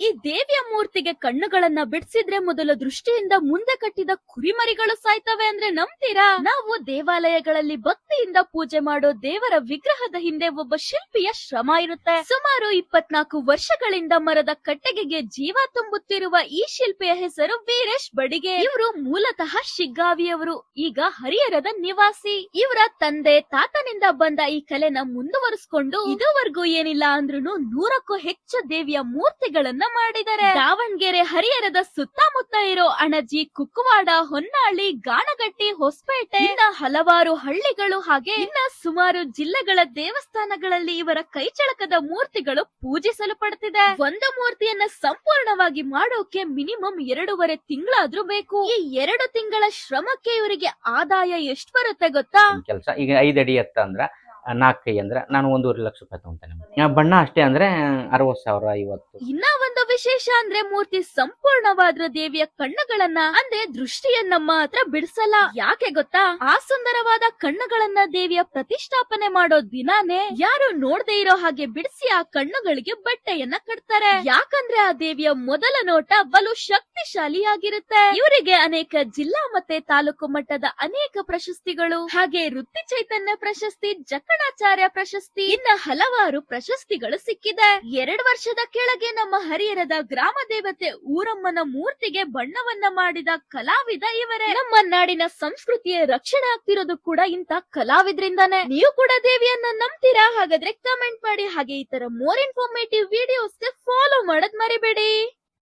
ಈ ದೇವಿಯ ಮೂರ್ತಿಗೆ ಕಣ್ಣುಗಳನ್ನ ಬಿಡಿಸಿದ್ರೆ ಮೊದಲ ದೃಷ್ಟಿಯಿಂದ ಮುಂದೆ ಕಟ್ಟಿದ ಕುರಿಮರಿಗಳು ಸಾಯ್ತವೆ ಅಂದ್ರೆ ನಂಬ್ತೀರಾ? ನಾವು ದೇವಾಲಯಗಳಲ್ಲಿ ಭಕ್ತಿಯಿಂದ ಪೂಜೆ ಮಾಡೋ ದೇವರ ವಿಗ್ರಹದ ಹಿಂದೆ ಒಬ್ಬ ಶಿಲ್ಪಿಯ ಶ್ರಮ ಇರುತ್ತೆ. ಸುಮಾರು 24 ವರ್ಷಗಳಿಂದ ಮರದ ಕಟ್ಟೆಗೆಗೆ ಜೀವ ತುಂಬುತ್ತಿರುವ ಈ ಶಿಲ್ಪಿಯ ಹೆಸರು ವೀರೇಶ್ ಬಡಿಗೆ. ಇವರು ಮೂಲತಃ ಶಿಗ್ಗಾವಿಯವರು, ಈಗ ಹರಿಹರದ ನಿವಾಸಿ. ಇವರ ತಂದೆ ತಾತನಿಂದ ಬಂದ ಈ ಕಲೆನ ಮುಂದುವರಿಸಿಕೊಂಡು ಇದುವರೆಗೂ ಏನಿಲ್ಲ ಅಂದ್ರೂ 100ಕ್ಕೂ ಹೆಚ್ಚು ದೇವಿಯ ಮೂರ್ತಿಗಳನ್ನ ಮಾಡಿದ್ದಾರೆ. ದಾವಣಗೆರೆ ಹರಿಹರದ ಸುತ್ತಮುತ್ತ ಇರೋ ಅಣಜಿ, ಕುಕ್ಕುವಾಡ, ಹೊನ್ನಾಳಿ, ಗಾಣಗಟ್ಟಿ, ಹೊಸಪೇಟೆ ಇನ್ನ ಹಲವಾರು ಹಳ್ಳಿಗಳು ಹಾಗೆ ಇನ್ನ ಸುಮಾರು ಜಿಲ್ಲೆಗಳ ದೇವಸ್ಥಾನಗಳಲ್ಲಿ ಇವರ ಕೈಚಳಕದ ಮೂರ್ತಿಗಳು ಪೂಜಿಸಲ್ಪಡುತ್ತಿದೆ. ಒಂದು ಮೂರ್ತಿಯನ್ನ ಸಂಪೂರ್ಣವಾಗಿ ಮಾಡೋಕೆ ಮಿನಿಮಮ್ 2.5 ತಿಂಗಳಾದ್ರೂ ಬೇಕು. ಈ 2 ತಿಂಗಳ ಶ್ರಮಕ್ಕೆ ಇವರಿಗೆ ಆದಾಯ ಎಷ್ಟು ಬರುತ್ತೆ ಗೊತ್ತಾ? ಕೆಲಸ ಈಗ 5 ಅಡಿ ಎತ್ತ ಅಂದ್ರ 4 ಕೈ ಅಂದ್ರೆ ನಾನು 1.5 ಲಕ್ಷ ರೂಪಾಯಿ ತಗೊಂತಾನೆ. ಬಣ್ಣ ಅಷ್ಟೇ ಅಂದ್ರೆ 60,000 50. ಇನ್ನ ಒಂದು ವಿಶೇಷ ಅಂದ್ರೆ ಮೂರ್ತಿ ಸಂಪೂರ್ಣವಾದ ದೇವಿಯ ಕಣ್ಣುಗಳನ್ನ ಅಂದ್ರೆ ದೃಷ್ಟಿಯನ್ನ ಮಾತ್ರ ಬಿಡಿಸಲ್ಲ. ಯಾಕೆ ಗೊತ್ತಾ? ಆ ಸುಂದರವಾದ ಕಣ್ಣುಗಳನ್ನ ದೇವಿಯ ಪ್ರತಿಷ್ಠಾಪನೆ ಮಾಡೋ ದಿನಾನೇ ಯಾರು ನೋಡದೆ ಇರೋ ಹಾಗೆ ಬಿಡಿಸಿ ಆ ಕಣ್ಣುಗಳಿಗೆ ಬಟ್ಟೆಯನ್ನ ಕಟ್ತಾರೆ. ಯಾಕಂದ್ರೆ ಆ ದೇವಿಯ ಮೊದಲ ನೋಟ ಬಲು ಶಕ್ತಿಶಾಲಿಯಾಗಿರುತ್ತೆ. ಇವರಿಗೆ ಅನೇಕ ಜಿಲ್ಲಾ ಮತ್ತೆ ತಾಲೂಕು ಮಟ್ಟದ ಅನೇಕ ಪ್ರಶಸ್ತಿಗಳು ಹಾಗೆ ವೃತ್ತಿ ಚೈತನ್ಯ ಪ್ರಶಸ್ತಿ, ಜಕಣಾಚಾರ್ಯ ಪ್ರಶಸ್ತಿ ಇನ್ನ ಹಲವಾರು ಪ್ರಶಸ್ತಿಗಳು ಸಿಕ್ಕಿದೆ. 2 ವರ್ಷದ ಕೆಳಗೆ ನಮ್ಮ ಹರಿಹರದ ಗ್ರಾಮ ದೇವತೆ ಊರಮ್ಮನ ಮೂರ್ತಿಗೆ ಬಣ್ಣವನ್ನ ಮಾಡಿದ ಕಲಾವಿದ ಇವರೇ. ನಮ್ಮ ನಾಡಿನ ಸಂಸ್ಕೃತಿಯ ರಕ್ಷಣೆ ಆಗ್ತಿರೋದು ಕೂಡ ಇಂತ ಕಲಾವಿದ್ರಿಂದಾನೆ. ನೀವು ಕೂಡ ದೇವಿಯನ್ನ ನಂಬ್ತೀರಾ? ಹಾಗಾದ್ರೆ ಕಮೆಂಟ್ ಮಾಡಿ. ಹಾಗೆ ಈ ತರ ಮೋರ್ ಇನ್ಫಾರ್ಮೇಟಿವ್ ವಿಡಿಯೋಸ್ ಫಾಲೋ ಮಾಡೋದ್ ಮರಿಬೇಡಿ.